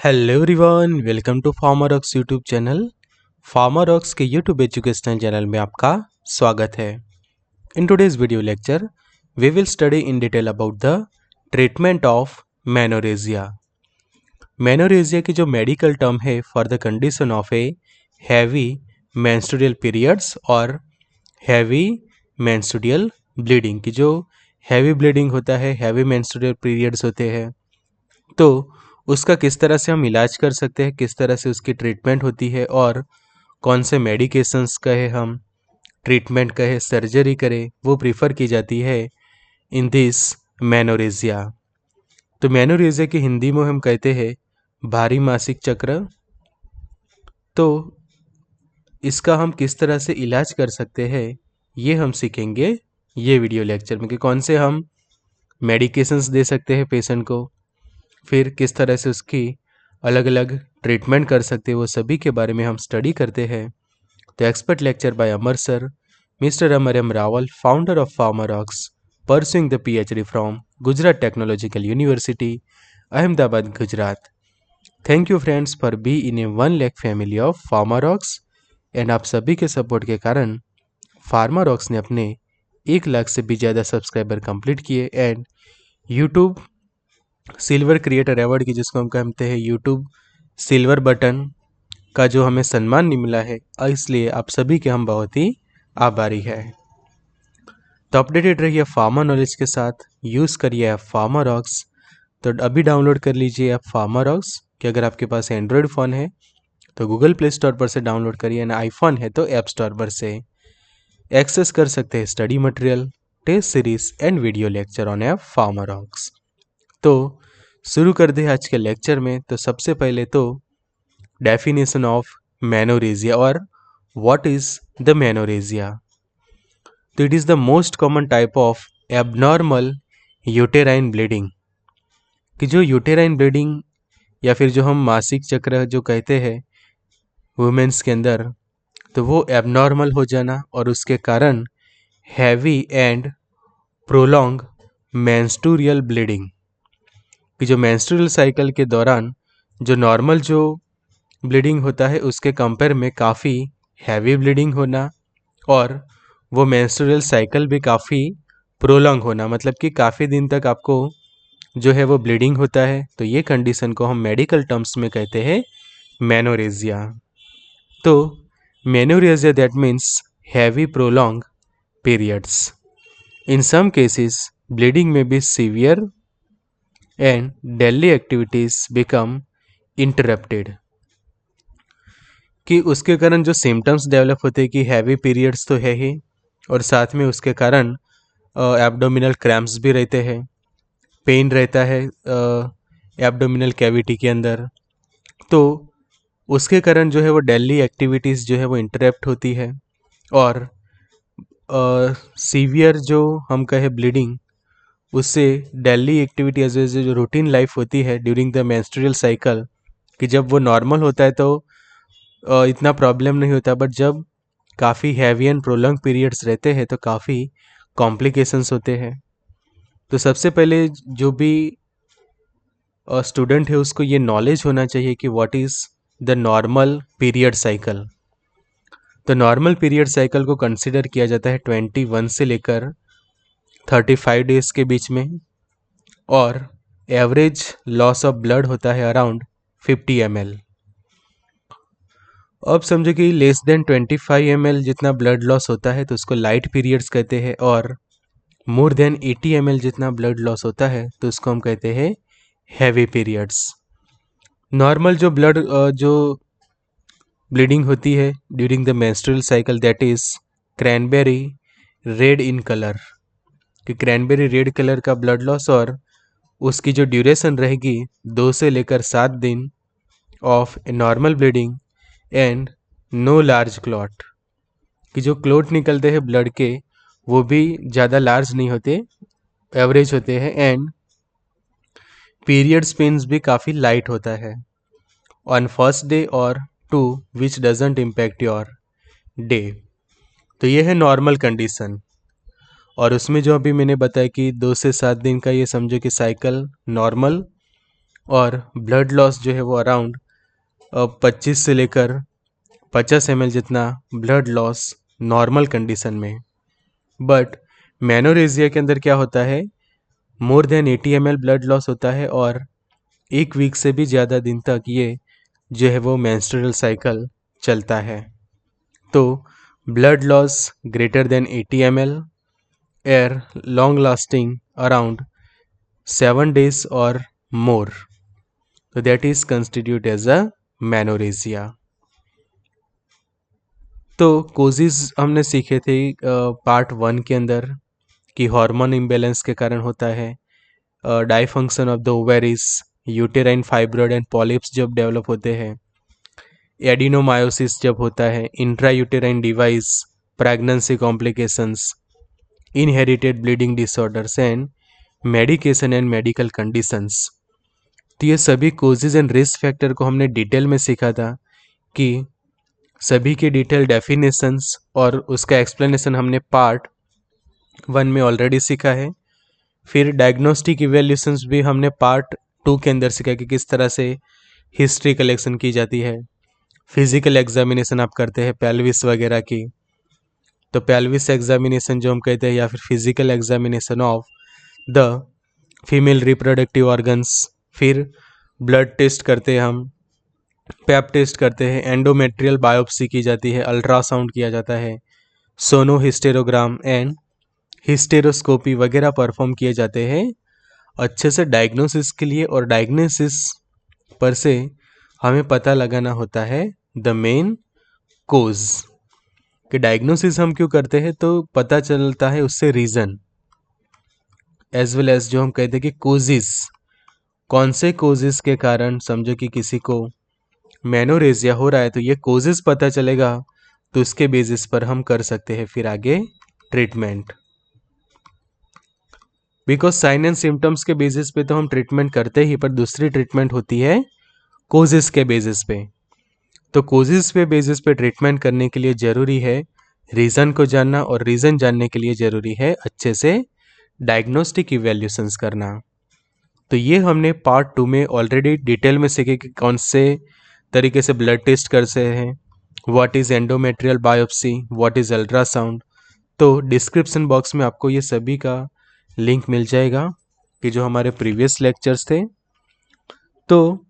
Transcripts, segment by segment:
Hello everyone, welcome to Pharmarocks YouTube channel. Pharmarocks के YouTube educational channel में आपका स्वागत है। In today's video lecture we will study in detail about the treatment of menorrhagia. Menorrhagia की जो medical term है for the condition of a heavy menstrual periods और heavy menstrual bleeding की जो हैवी ब्लीडिंग होता है, हैवी मेंस्ट्रुअल पीरियड्स होते हैं, तो उसका किस तरह से हम इलाज कर सकते हैं, किस तरह से उसकी ट्रीटमेंट होती है और कौन से मेडिकेशंस कहे हम ट्रीटमेंट कहे सर्जरी करे वो प्रीफर की जाती है इन दिस मेनोरेजिया। तो मेनोरेजिया की हिंदी में हम कहते हैं भारी मासिक चक्र। तो इसका हम किस तरह से इलाज कर सकते हैं ये हम सीखेंगे ये वीडियो लेक्चर में कि कौन से हम मेडिकेशंस दे सकते हैं पेशेंट को, फिर किस तरह से उसकी अलग अलग ट्रीटमेंट कर सकते हैं, वो सभी के बारे में हम स्टडी करते हैं। तो expert lecture by Amar sir, mister Amar M Rawal, founder of Pharmarocks, pursuing the PhD from Gujarat technological university, Ahmedabad, Gujarat. Thank you friends for being a 1 lakh family of Pharmarocks. And आप सभी के सपोर्ट के कारण फार्मारॉक्स ने अपने 1 लाख से भी ज़्यादा सब्सक्राइबर कंप्लीट किए and YouTube silver creator award की, जिसको हम कहते हैं यूट्यूब सिल्वर बटन का, जो हमें सम्मान नहीं मिला है, इसलिए आप सभी के हम बहुत ही आभारी हैं। तो अपडेटेड रहिए फार्मा नॉलेज के साथ, यूज़ करिए ऐप फार्मारॉक्स। तो अभी डाउनलोड कर लीजिए ऐप फार्मारॉक्स कि अगर आपके पास एंड्रॉयड फ़ोन है तो गूगल प्ले स्टोर पर से डाउनलोड करिए, ना आईफोन है तो ऐप स्टोर पर से एक्सेस कर सकते हैं study material, test series and video lecture on app Pharmarox. तो शुरू कर दे आज के लेक्चर में। तो सबसे पहले तो डेफिनेशन ऑफ मेनोरेजिया और व्हाट इज द मेनोरेजिया। तो it is the most common type of abnormal uterine bleeding कि जो यूटेराइन ब्लीडिंग या फिर जो हम मासिक चक्र जो कहते हैं वुमेन्स के अंदर, तो वो एबनॉर्मल हो जाना और उसके कारण heavy and prolong menstrual bleeding कि जो मेंस्ट्रुअल साइकिल के दौरान जो नॉर्मल जो ब्लीडिंग होता है उसके कंपेयर में काफ़ी हैवी ब्लीडिंग होना और वो मेंस्ट्रुअल साइकिल भी काफ़ी प्रोलॉन्ग होना, मतलब कि काफ़ी दिन तक आपको जो है वो ब्लीडिंग होता है। तो ये कंडीशन को हम मेडिकल टर्म्स में कहते हैं मेनोरेजिया। तो menorrhagia that means heavy prolong periods. In some cases bleeding may be severe and daily activities become interrupted कि उसके कारण जो सिम्टम्स डेवलप होते हैं कि हैवी पीरियड्स तो है ही, और साथ में उसके कारण एब्डोमिनल क्रैम्प्स भी रहते हैं, पेन रहता है एब्डोमिनल कैविटी के अंदर। तो उसके कारण जो है वो डेली एक्टिविटीज़ जो है वो इंटरप्ट होती है और सीवियर जो हम कहे ब्लीडिंग, उससे डेली एक्टिविटी एज जो रूटीन लाइफ होती है ड्यूरिंग द मेंस्ट्रुअल साइकिल, कि जब वो नॉर्मल होता है तो इतना प्रॉब्लम नहीं होता, बट जब काफ़ी हैवी एंड प्रोलॉन्ग पीरियड्स रहते हैं तो काफ़ी कॉम्प्लिकेशंस होते हैं। तो सबसे पहले जो भी स्टूडेंट है उसको ये नॉलेज होना चाहिए कि what is the normal period cycle. तो नॉर्मल पीरियड साइकिल को कंसिडर किया जाता है 21 से लेकर 35 डेज के बीच में, और एवरेज लॉस ऑफ ब्लड होता है अराउंड 50 ml। अब समझो कि लेस देन 25 ml जितना ब्लड लॉस होता है तो उसको लाइट पीरियड्स कहते हैं, और मोर देन 80 ml जितना ब्लड लॉस होता है तो उसको हम कहते हैं हैवी पीरियड्स। नॉर्मल जो ब्लड जो ब्लीडिंग होती है during the menstrual cycle that is cranberry red in colour, कि क्रैनबेरी रेड कलर का ब्लड लॉस, और उसकी जो ड्यूरेशन रहेगी 2 से लेकर 7 दिन of normal bleeding and no large clot, कि जो क्लॉट निकलते हैं ब्लड के वो भी ज़्यादा लार्ज नहीं होते, एवरेज होते हैं, एंड पीरियड्स पेन्स भी काफ़ी लाइट होता है ऑन फर्स्ट डे और 2 which doesn't impact your day. तो ये है नॉर्मल कंडीशन। और उसमें जो अभी मैंने बताया कि 2 से 7 दिन का ये समझो कि साइकिल नॉर्मल और ब्लड लॉस जो है वो अराउंड 25 से लेकर 50 ml जितना ब्लड लॉस नॉर्मल कंडीशन में। बट मेनोरेजिया के अंदर क्या होता है, more than 80 ml blood loss होता है और 1 वीक से भी ज़्यादा दिन तक ये जो है वो मेंस्ट्रुअल साइकिल चलता है। तो blood loss greater than 80 ml, or long lasting around 7 days और मोर, तो that is constitute as a menorrhagia. तो कोजेज हमने सीखे थे पार्ट 1 के अंदर कि हार्मोन इम्बैलेंस के कारण होता है, dysfunction of the ovaries, uterine fibroid and polyps जब डेवलप होते हैं, एडिनोमायोसिस जब होता है, intra uterine device, pregnancy complications, inherited bleeding disorders and medication and medical conditions. तो ये सभी कोजेज एंड रिस्क फैक्टर को हमने डिटेल में सीखा था कि सभी के डिटेल डेफिनेशंस और उसका एक्सप्लेनेशन हमने पार्ट 1 में ऑलरेडी सीखा है। फिर डायग्नोस्टिक इवैल्यूएशंस भी हमने पार्ट 2 के अंदर सीखा कि किस तरह से हिस्ट्री कलेक्शन की जाती है। फिजिकल एग्जामिनेशन आप करते हैं पेल्विस वगैरह की, तो पेल्विस एग्जामिनेशन जो हम कहते हैं या फिर physical examination of the female reproductive organs. फिर ब्लड टेस्ट करते हैं हम, पैप टेस्ट करते हैं, एंडोमेट्रियल बायोप्सी की जाती है, अल्ट्रासाउंड किया जाता है, सोनो हिस्टेरोग्राम एंड हिस्टेरोस्कोपी वगैरह परफॉर्म किए जाते हैं अच्छे से डायग्नोसिस के लिए। और डायग्नोसिस पर से हमें पता लगाना होता है द मेन कोज, कि डायग्नोसिस हम क्यों करते हैं, तो पता चलता है उससे रीज़न एज वेल एज जो हम कहते हैं कि कोजिस, कौन से कोजिस के कारण समझो कि किसी को मेनोरेजिया हो रहा है, तो ये कोजिस पता चलेगा, तो उसके बेसिस पर हम कर सकते हैं फिर आगे treatment. Because sign and symptoms के बेसिस पे तो हम ट्रीटमेंट करते ही, पर दूसरी ट्रीटमेंट होती है कोजिस के बेसिस पे। तो कोजिस पे बेसिस पे ट्रीटमेंट करने के लिए ज़रूरी है रीज़न को जानना, और रीज़न जानने के लिए ज़रूरी है अच्छे से डायग्नोस्टिक इवैल्यूएशंस करना। तो ये हमने पार्ट 2 में ऑलरेडी डिटेल में सीखे कि कौन से तरीके से ब्लड टेस्ट करते हैं, what is endometrial biopsy, what is ultrasound. तो डिस्क्रिप्शन बॉक्स में आपको ये सभी का लिंक मिल जाएगा कि जो हमारे प्रीवियस लेक्चर्स थे। तो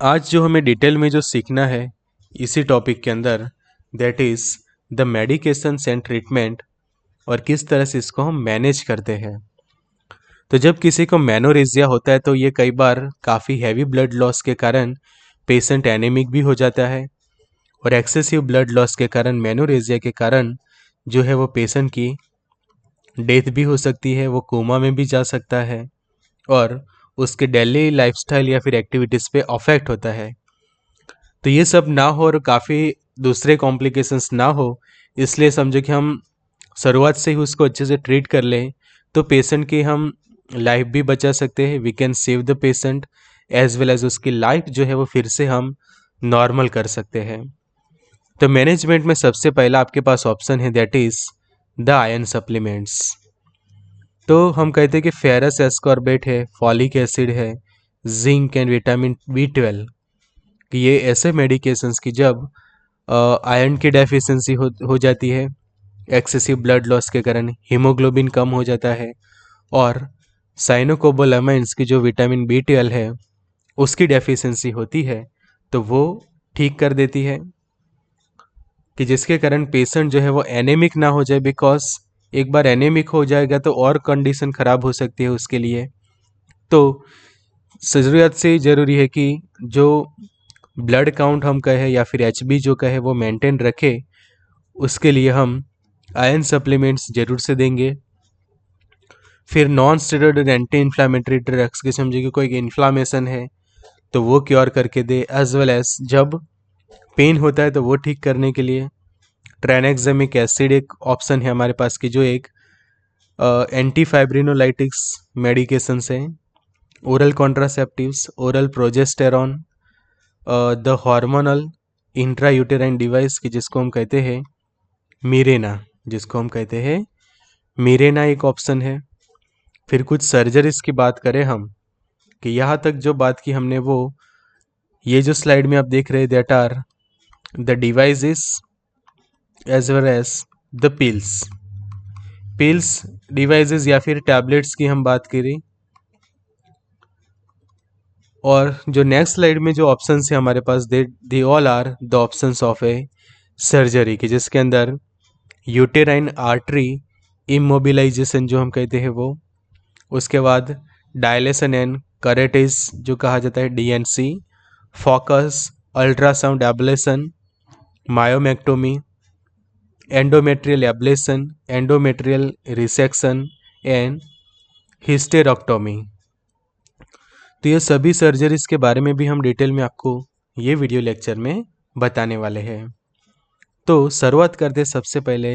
आज जो हमें डिटेल में जो सीखना है इसी टॉपिक के अंदर, that is the medications and treatment, और किस तरह से इसको हम मैनेज करते हैं। तो जब किसी को मेनोरेजिया होता है तो ये कई बार काफ़ी हैवी ब्लड लॉस के कारण पेशेंट एनीमिक भी हो जाता है, और एक्सेसिव ब्लड लॉस के कारण मेनोरेजिया के कारण जो है वो पेशेंट की डेथ भी हो सकती है, वो कोमा में भी जा सकता है, और उसके डेली लाइफस्टाइल या फिर एक्टिविटीज़ पे अफेक्ट होता है। तो ये सब ना हो और काफ़ी दूसरे कॉम्प्लिकेशंस ना हो, इसलिए समझो कि हम शुरुआत से ही उसको अच्छे से ट्रीट कर लें, तो पेशेंट की हम लाइफ भी बचा सकते हैं, we can save the patient as well as उसकी लाइफ जो है वो फिर से हम नॉर्मल कर सकते हैं। तो मैनेजमेंट में सबसे पहला आपके पास ऑप्शन है, that is the iron supplements. तो हम कहते हैं कि फेरस एस्कॉर्बेट है, फॉलिक एसिड है, जिंक एंड विटामिन B12, कि ये ऐसे मेडिकेशंस की जब आयरन की डेफिशिएंसी हो जाती है, एक्सेसिव ब्लड लॉस के कारण हीमोग्लोबिन कम हो जाता है, और साइनोकोबालामाइंस की जो विटामिन B12 है उसकी डेफिशिएंसी होती है, तो वो ठीक कर देती है, कि जिसके कारण पेशेंट जो है वो एनेमिक ना हो जाए। बिकॉज एक बार एनेमिक हो जाएगा तो और कंडीशन ख़राब हो सकती है उसके लिए। तो ज़रूरत से ज़रूरी है कि जो ब्लड काउंट हम कहे या फिर HB जो कहे वो मेंटेन रखे, उसके लिए हम आयरन सप्लीमेंट्स ज़रूर से देंगे। फिर non steroid anti inflammatory drugs की समझिए कि कोई इन्फ्लामेशन है तो वो क्योर करके दे, एज वेल एज जब पेन होता है तो वो ठीक करने के लिए ट्राइनेक्सामिक एसिड एक ऑप्शन है हमारे पास की, जो एक एंटी फाइब्रिनोलाइटिक्स मेडिकेशंस हैं, oral contraceptives, oral progesterone, the hormonal intra uterine device की जिसको हम कहते हैं मीरेना एक ऑप्शन है। फिर कुछ सर्जरीज की बात करें हम, कि यहाँ तक जो बात की हमने वो ये जो स्लाइड में आप देख रहे हैं that are the devices as well as the pills devices या फिर टैबलेट्स की हम बात करें। और जो नेक्स्ट स्लाइड में जो ऑप्शंस है हमारे पास they all are the options of a surgery की, जिसके अंदर यूटेराइन आर्टरी इमोबिलाइजेशन जो हम कहते हैं वो, उसके बाद डायलेशन एंड करेटिस जो कहा जाता है D and C, focus ultrasound ablation, myomectomy, endometrial ablation, endometrial resection and hysterectomy. तो ये सभी सर्जरीज के बारे में भी हम डिटेल में आपको ये वीडियो लेक्चर में बताने वाले हैं। तो शुरुआत करते सबसे पहले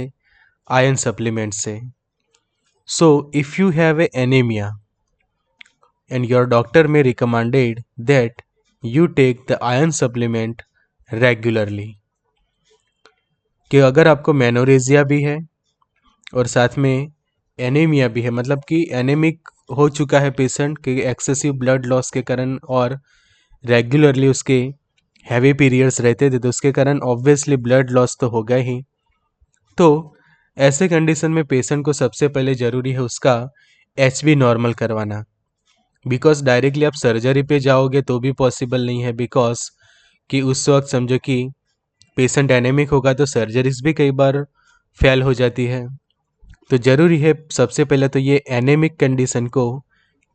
आयरन सप्लीमेंट से। So if you have a anaemia and your doctor may recommended that you take the iron supplement regularly, कि अगर आपको मेनोरेजिया भी है और साथ में एनीमिया भी है, मतलब कि एनीमिक हो चुका है पेशेंट के एक्सेसिव ब्लड लॉस के कारण और रेगुलरली उसके हैवी पीरियड्स रहते थे, तो उसके कारण ऑब्वियसली ब्लड लॉस तो होगा ही। तो ऐसे कंडीशन में पेशेंट को सबसे पहले ज़रूरी है उसका HB नॉर्मल करवाना, बिकॉज डायरेक्टली आप सर्जरी पे जाओगे तो भी पॉसिबल नहीं है, बिकॉज कि उस वक्त समझो कि पेशेंट एनेमिक होगा तो सर्जरीज भी कई बार फेल हो जाती है। तो ज़रूरी है सबसे पहले तो ये एनेमिक कंडीशन को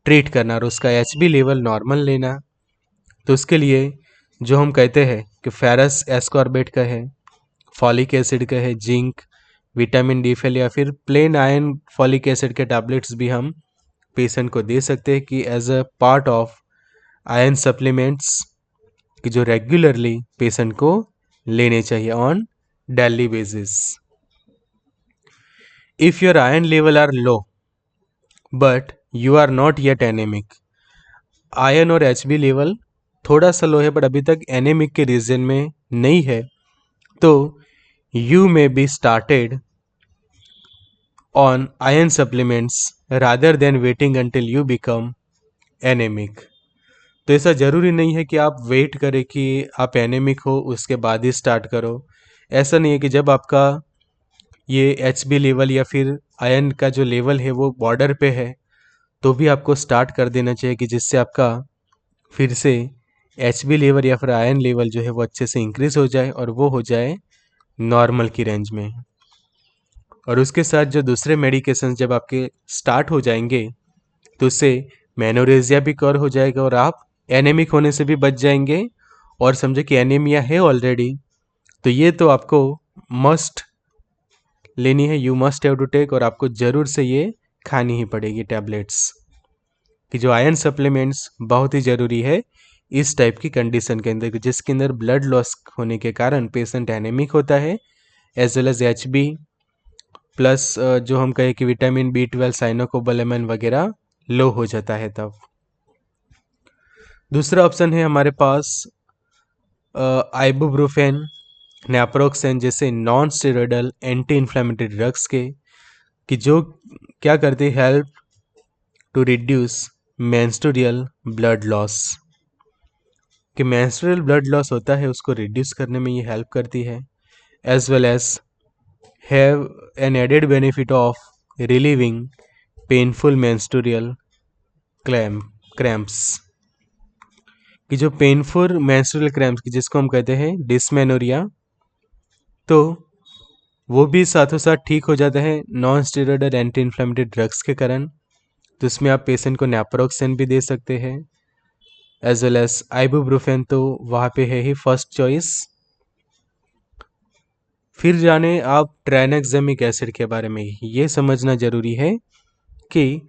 ट्रीट करना और उसका HB लेवल नॉर्मल लेना। तो उसके लिए जो हम कहते हैं कि फेरस एस्कॉर्बेट का है, फॉलिक एसिड का है, जिंक, विटामिन D या फिर प्लेन आयरन फॉलिक एसिड के टैबलेट्स भी हम पेशेंट को दे सकते हैं कि as a part of iron supplements कि जो रेगुलरली पेशेंट को लेने चाहिए on daily basis. If your iron level are low but you are not yet anemic, iron और HB लेवल थोड़ा सा लो है बट अभी तक एनेमिक के रीजन में नहीं है, तो you may be started on iron supplements rather than waiting until you become anaemic. तो ऐसा ज़रूरी नहीं है कि आप वेट करें कि आप एनेमिक हो उसके बाद ही स्टार्ट करो। ऐसा नहीं है कि जब आपका ये HB लेवल या फिर आयरन का जो लेवल है वो बॉर्डर पे है तो भी आपको स्टार्ट कर देना चाहिए, कि जिससे आपका फिर से HB लेवल या फिर आयरन लेवल जो है वो अच्छे से इंक्रीज हो जाए और वो हो जाए नॉर्मल की रेंज में। और उसके साथ जो दूसरे मेडिकेशंस जब आपके स्टार्ट हो जाएंगे तो उससे मेनोरेजिया भी कवर हो जाएगा और आप एनेमिक होने से भी बच जाएंगे। और समझो कि एनीमिया है ऑलरेडी तो ये तो आपको मस्ट लेनी है, you must have to take, और आपको ज़रूर से ये खानी ही पड़ेगी टैबलेट्स, कि जो आयरन सप्लीमेंट्स बहुत ही ज़रूरी है इस टाइप की कंडीशन के अंदर जिसके अंदर ब्लड लॉस होने के कारण पेशेंट एनेमिक होता है as well as HB plus जो हम कहें कि विटामिन B12 साइनोकोबालेमिन वगैरह लो हो जाता है तब। दूसरा ऑप्शन है हमारे पास आइबुप्रोफेन, नेप्रोक्सेन जैसे non steroidal anti inflammatory drugs के, कि जो क्या करते हैं, help to reduce menstrual blood loss, कि मेंस्ट्रुअल ब्लड लॉस होता है उसको रिड्यूस करने में ये हेल्प करती है, as well as have an added benefit of relieving painful menstrual cramps, कि जो पेनफुल मेंस्ट्रुअल क्रैम्प्स की जिसको हम कहते हैं डिस्मेनोरिया, तो वो भी साथों साथ ठीक हो जाता है non steroidal anti inflammatory drugs के कारण। तो इसमें आप पेशेंट को नेप्रोक्सेन भी दे सकते हैं एज वेल एज आइबुप्रोफेन, तो वहाँ पे है ही फर्स्ट चॉइस। फिर जाने आप ट्राइनेक्सेमिक एसिड के बारे में। ये समझना जरूरी है कि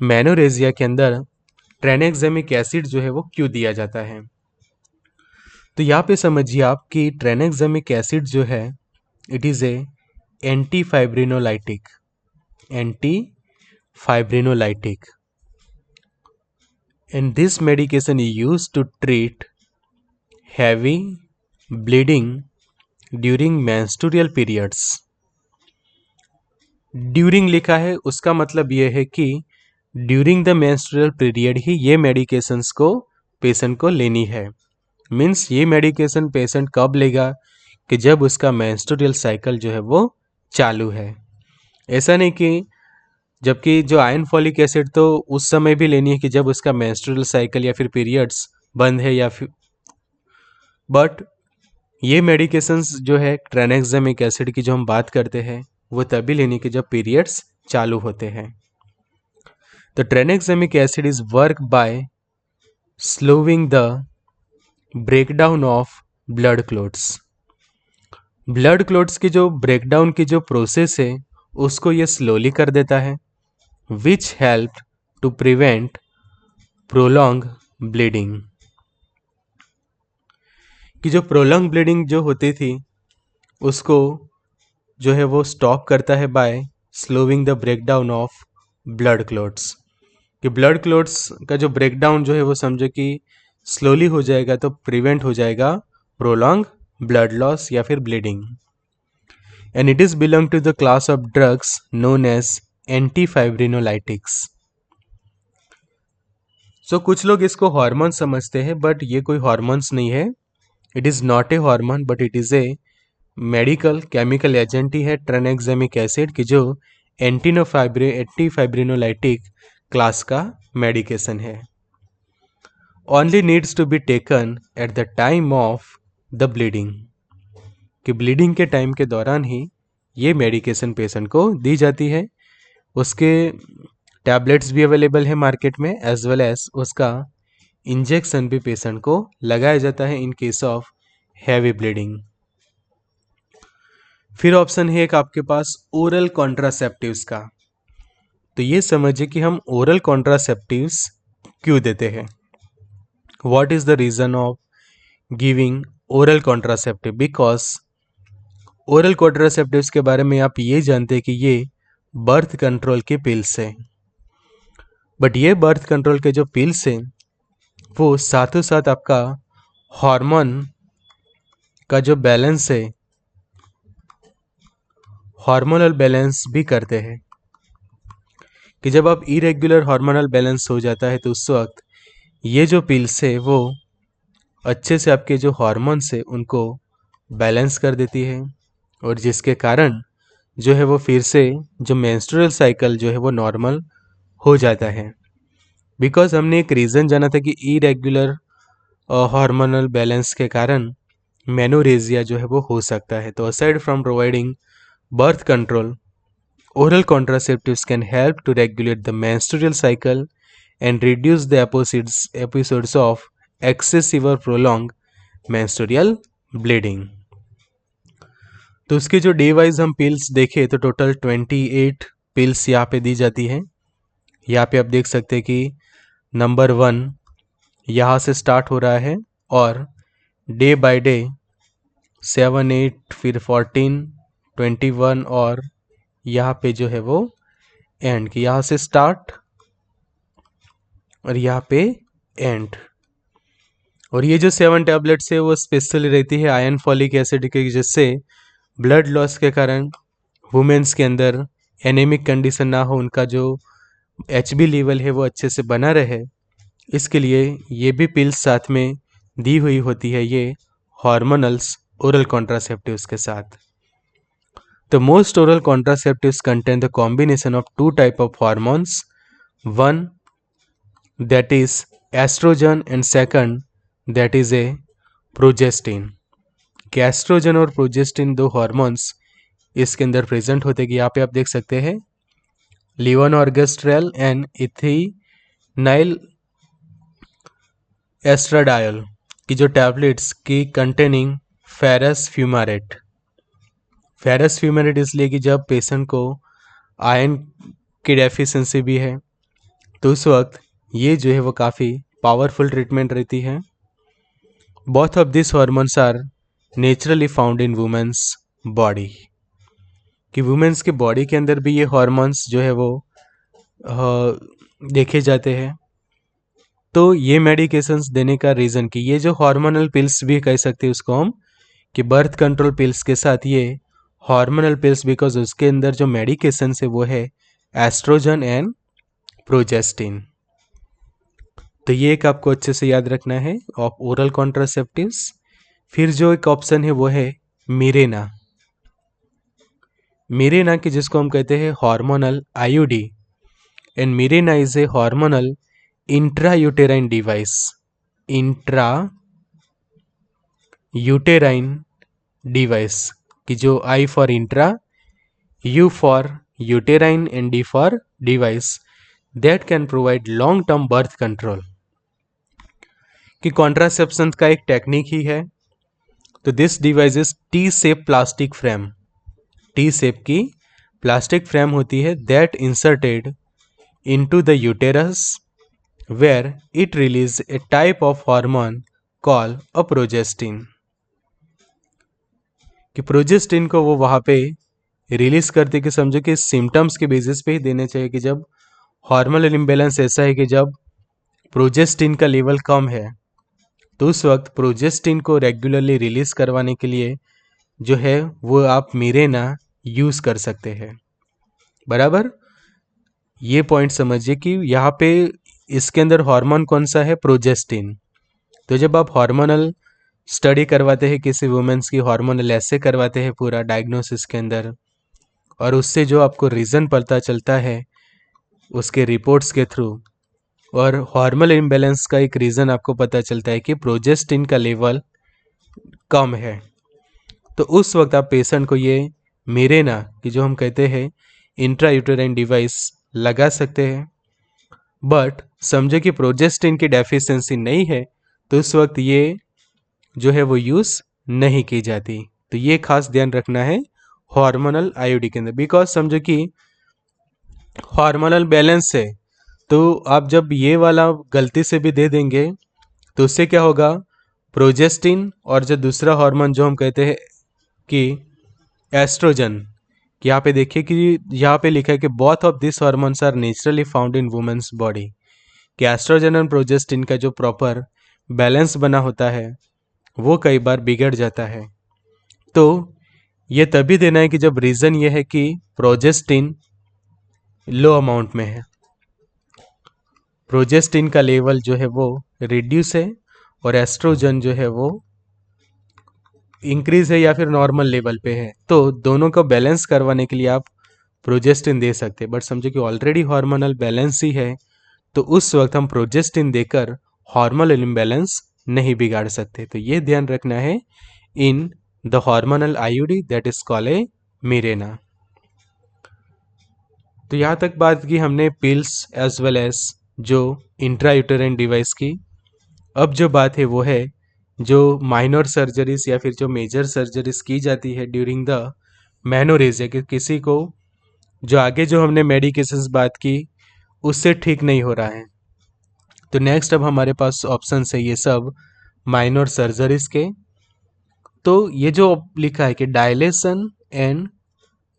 मेनोरेजिया के अंदर ट्राइनेक्सेमिक एसिड जो है वो क्यों दिया जाता है। तो यहाँ पे समझिए आप कि ट्राइनेक्सेमिक एसिड जो है it is A anti फाइब्रिनोलाइटिक, and this medication is used to treat heavy bleeding during menstrual periods। During लिखा है उसका मतलब यह है कि ड्यूरिंग द मेंस्ट्रुअल पीरियड ही ये मेडिकेशंस को पेशेंट को लेनी है। मीन्स ये मेडिकेशन पेशेंट कब लेगा कि जब उसका मेंस्ट्रुअल साइकिल जो है वो चालू है। ऐसा नहीं कि जबकि जो आयरन फॉलिक एसिड तो उस समय भी लेनी है कि जब उसका मेंस्ट्रुअल साइकिल या फिर पीरियड्स बंद है या फिर, बट ये मेडिकेशंस जो है ट्रानेक्सामिक एसिड की जो हम बात करते हैं वो तभी लेनी कि जब पीरियड्स चालू होते हैं। तो tranexamic acid is work by slowing the breakdown of blood clots. Blood clots की जो ब्रेकडाउन की जो प्रोसेस है उसको ये स्लोली कर देता है, which help to prevent prolong bleeding. कि जो प्रोलॉन्ग ब्लीडिंग जो होती थी उसको जो है वो स्टॉप करता है by slowing the breakdown of blood clots. कि ब्लड क्लोट्स का जो ब्रेकडाउन जो है वो समझो कि स्लोली हो जाएगा तो प्रिवेंट हो जाएगा प्रोलॉन्ग ब्लड लॉस या फिर bleeding. And it is belong to the class of drugs known as antifibrinolytics. सो कुछ लोग इसको हार्मोन समझते हैं बट ये कोई हार्मोन्स नहीं है। It is not a hormone but it is a medical chemical agent ही है ट्रानेक्सामिक एसिड की जो एंटीफाइब्रिनोलाइटिक क्लास का मेडिकेशन है। Only needs to be taken at the time of the bleeding. कि ब्लीडिंग के टाइम के दौरान ही ये मेडिकेशन पेशेंट को दी जाती है। उसके टैबलेट्स भी अवेलेबल है मार्केट में एज वेल एज उसका इंजेक्शन भी पेशेंट को लगाया जाता है in case of heavy bleeding. फिर ऑप्शन है एक आपके पास ओरल कॉन्ट्रासेप्टिव्स का। तो ये समझिए कि हम ओरल कॉन्ट्रासेप्टिव्स क्यों देते हैं। What is the reason of giving oral contraceptive. Because oral contraceptives के बारे में आप ये जानते हैं कि ये बर्थ कंट्रोल के पिल्स हैं। बट ये बर्थ कंट्रोल के जो पिल्स हैं वो साथों साथ आपका हार्मोन का जो बैलेंस है हार्मोनल बैलेंस भी करते हैं। कि जब आप इरेगुलर हार्मोनल बैलेंस हो जाता है तो उस वक्त ये जो पिल्स है वो अच्छे से आपके जो हार्मोन्स है उनको बैलेंस कर देती है और जिसके कारण जो है वो फिर से जो मेंस्ट्रुअल साइकिल जो है वो नॉर्मल हो जाता है। बिकॉज हमने एक रीज़न जाना था कि इरेगुलर हार्मोनल बैलेंस के कारण मेनोरेजिया जो है वो हो सकता है। तो aside from providing birth control, oral contraceptives can help to regulate the menstrual cycle and reduce the episodes of excessive or prolonged menstrual bleeding. तो उसके जो डे वाइज हम पिल्स देखें तो टोटल 28 पिल्स यहाँ पे दी जाती है। यहाँ पे आप देख सकते हैं कि नंबर 1 यहाँ से स्टार्ट हो रहा है और डे बाय डे 7, 8 फिर 14, 21 और यहाँ पे जो है वो एंड की यहाँ से स्टार्ट और यहाँ पे एंड। और ये जो 7 टैबलेट्स है वो स्पेशली रहती है आयरन फॉलिक एसिड की, जिससे ब्लड लॉस के कारण वुमेन्स के अंदर एनीमिक कंडीशन ना हो, उनका जो HB लेवल है वो अच्छे से बना रहे, इसके लिए ये भी पिल्स साथ में दी हुई होती है ये हार्मोनल्स ओरल कॉन्ट्रासेप्टिव्स के साथ। The most oral contraceptives contain the combination of two types of hormones, one that is estrogen and second that is a progestin। कि एस्ट्रोजन और प्रोजेस्टिन दो हार्मोन्स इसके अंदर प्रेजेंट होते हैं। यहाँ पे आप देख सकते हैं लेवोनॉर्गेस्ट्रेल एंड इथेनाइल एस्ट्राडायल की जो टैबलेट्स की कंटेनिंग फेरस फ्यूमारेट। फेरस फ्यूमेरेट इसलिए कि जब पेशेंट को आयरन की डेफिशिएंसी भी है तो उस वक्त ये जो है वो काफ़ी पावरफुल ट्रीटमेंट रहती है। Both of this hormones are naturally found in women's body. कि वुमेन्स के बॉडी के अंदर भी ये हार्मोन्स जो है वो देखे जाते हैं। तो ये मेडिकेशंस देने का रीज़न कि ये जो हार्मोनल पिल्स भी कह सकते हैं उसको हम कि बर्थ कंट्रोल पिल्स के साथ ये हार्मोनल पिल्स, बिकॉज उसके अंदर जो मेडिकेशन है वो है एस्ट्रोजन एंड प्रोजेस्टिन। तो ये एक आपको अच्छे से याद रखना है ऑफ ओरल कॉन्ट्रासेप्टिव्स। फिर जो एक ऑप्शन है वो है मिरेना। मिरेना की जिसको हम कहते हैं hormonal IUD, and Mirena is a hormonal intrauterine device. Intra uterine device की जो I for intra, U for uterine and D for device that can provide long term birth control. कि contraception का एक टेक्निक ही है। तो this device is T shape plastic frame. T shape की plastic frame होती है that inserted into the uterus where it release a type of hormone call a progestin. कि प्रोजेस्टिन को वो वहाँ पे रिलीज करते कि समझो कि सिम्टम्स के बेसिस पे ही देने चाहिए कि जब हार्मोनल इम्बैलेंस ऐसा है कि जब प्रोजेस्टिन का लेवल कम है तो उस वक्त प्रोजेस्टिन को रेगुलरली रिलीज करवाने के लिए जो है वो आप मिरेना यूज कर सकते हैं। बराबर, ये पॉइंट समझिए कि यहाँ पे इसके अंदर हार्मोन कौन सा है, प्रोजेस्टिन। तो जब आप हार्मोनल स्टडी करवाते हैं किसी वुमेन्स की, हार्मोनल ऐसे करवाते हैं पूरा डायग्नोसिस के अंदर, और उससे जो आपको रीज़न पता चलता है उसके रिपोर्ट्स के थ्रू, और हार्मोनल इम्बैलेंस का एक रीज़न आपको पता चलता है कि प्रोजेस्टिन का लेवल कम है, तो उस वक्त आप पेशेंट को ये मिरेना कि जो हम कहते हैं इंट्रायूटेराइन डिवाइस लगा सकते हैं। बट समझो कि प्रोजेस्टिन की डेफिशिएंसी नहीं है तो उस वक्त ये जो है वो यूज़ नहीं की जाती। तो ये खास ध्यान रखना है हार्मोनल आईयूडी के अंदर। बिकॉज समझो कि हार्मोनल बैलेंस है तो आप जब ये वाला गलती से भी दे देंगे तो उससे क्या होगा, प्रोजेस्टिन और जो दूसरा हार्मोन जो हम कहते हैं कि एस्ट्रोजन, कि यहाँ पे देखिए कि यहाँ पे लिखा है कि both of this hormones are naturally found in women's body. कि एस्ट्रोजन और प्रोजेस्टिन का जो प्रॉपर बैलेंस बना होता है वो कई बार बिगड़ जाता है। तो ये तभी देना है कि जब रीज़न ये है कि प्रोजेस्टिन लो अमाउंट में है, प्रोजेस्टिन का लेवल जो है वो रिड्यूस है और एस्ट्रोजन जो है वो इंक्रीज है या फिर नॉर्मल लेवल पे है, तो दोनों को बैलेंस करवाने के लिए आप प्रोजेस्टिन दे सकते हैं। बट समझो कि ऑलरेडी हार्मोनल बैलेंस ही है तो उस वक्त हम प्रोजेस्टिन देकर हार्मोनल इम्बैलेंस नहीं बिगाड़ सकते। तो ये ध्यान रखना है in the hormonal IUD that is called a Mirena. तो यहाँ तक बात की हमने पिल्स एज वेल एज जो इंट्रायूटेराइन डिवाइस की। अब जो बात है वो है जो माइनर सर्जरीज या फिर जो मेजर सर्जरीज की जाती है ड्यूरिंग द मेनोरेजिया, कि किसी को जो आगे जो हमने मेडिकेशंस बात की उससे ठीक नहीं हो रहा है। तो नेक्स्ट अब हमारे पास ऑप्शन है ये सब माइनर सर्जरीज के। तो ये जो लिखा है कि डायलेशन एंड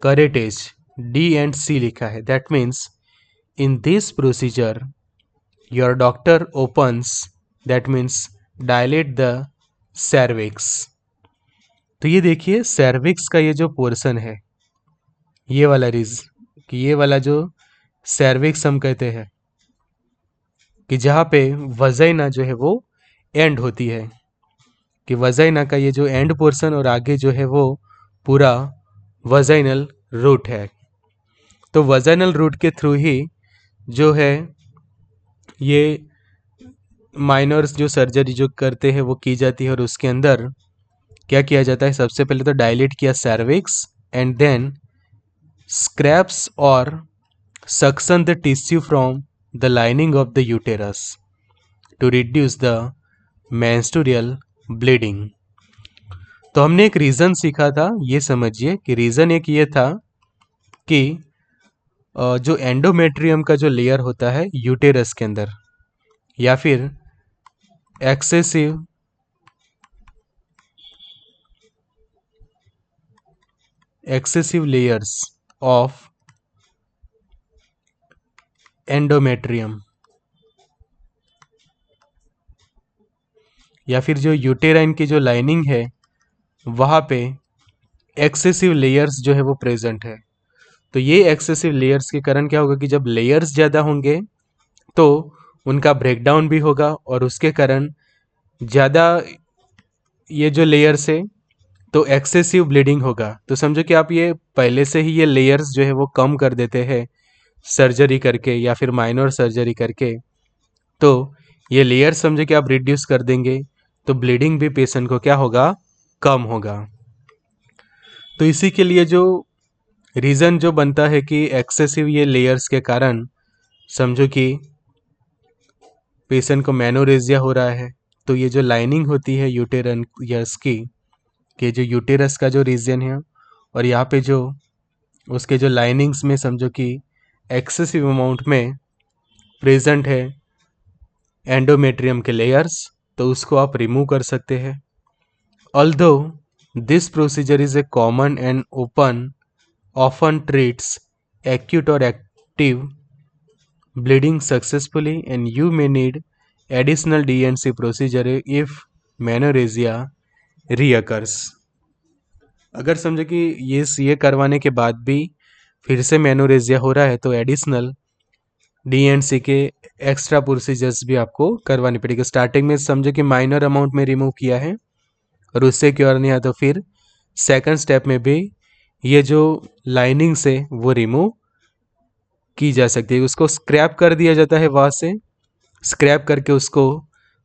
करेटेज, डी एंड सी लिखा है, that means in this procedure your doctor opens, that means dilate the cervix. तो ये देखिए सर्विक्स का ये जो पोर्शन है, ये वाला कि ये वाला जो सर्विक्स हम कहते हैं कि जहाँ पे वजाइना जो है वो एंड होती है, कि वजाइना का ये जो एंड पोर्शन और आगे जो है वो पूरा वजाइनल रूट है। तो वजाइनल रूट के थ्रू ही जो है ये माइनर्स जो सर्जरी जो करते हैं वो की जाती है, और उसके अंदर क्या किया जाता है, सबसे पहले तो डायलेट किया सर्विक्स एंड देन स्क्रैप्स और suction the tissue from the lining of the uterus to reduce the menstrual bleeding. तो हमने एक रीज़न सीखा था, ये समझिए कि रीज़न एक ये था कि जो एंडोमेट्रियम का जो लेयर होता है यूटेरस के अंदर, या फिर एक्सेसिव लेयर्स ऑफ एंडोमेट्रियम, या फिर जो यूटेराइन की जो लाइनिंग है वहाँ पे एक्सेसिव लेयर्स जो है वो प्रेजेंट है। तो ये एक्सेसिव लेयर्स के कारण क्या होगा कि जब लेयर्स ज़्यादा होंगे तो उनका ब्रेकडाउन भी होगा और उसके कारण ज़्यादा ये जो लेयर्स है तो एक्सेसिव ब्लीडिंग होगा। तो समझो कि आप ये पहले से ही ये लेयर्स जो है वो कम कर देते हैं सर्जरी करके या फिर माइनर सर्जरी करके, तो ये लेयर समझो कि आप रिड्यूस कर देंगे तो ब्लीडिंग भी पेशेंट को क्या होगा, कम होगा। तो इसी के लिए जो रीज़न जो बनता है कि एक्सेसिव ये लेयर्स के कारण समझो कि पेशेंट को मेनोरेजिया हो रहा है, तो ये जो लाइनिंग होती है यूटेरन यस की, कि जो यूटेरस का जो रीजन है और यहाँ पे जो उसके जो लाइनिंग्स में समझो कि एक्सेसिव अमाउंट में प्रेजेंट है एंडोमेट्रियम के लेयर्स, तो उसको आप रिमूव कर सकते हैं। Although this procedure is a common and open often treats acute or active bleeding successfully, and you may need additional DNC procedure if menorrhagia reoccurs। अगर समझे कि ये करवाने के बाद भी फिर से मेनोरेजिया हो रहा है तो एडिशनल DNC के एक्स्ट्रा प्रोसीजर्स भी आपको करवानी पड़ेगी। स्टार्टिंग में समझो कि माइनर अमाउंट में रिमूव किया है और उससे क्योर नहीं आया तो फिर सेकंड स्टेप में भी ये जो लाइनिंग से वो रिमूव की जा सकती है। उसको स्क्रैप कर दिया जाता है, वहाँ से स्क्रैप करके उसको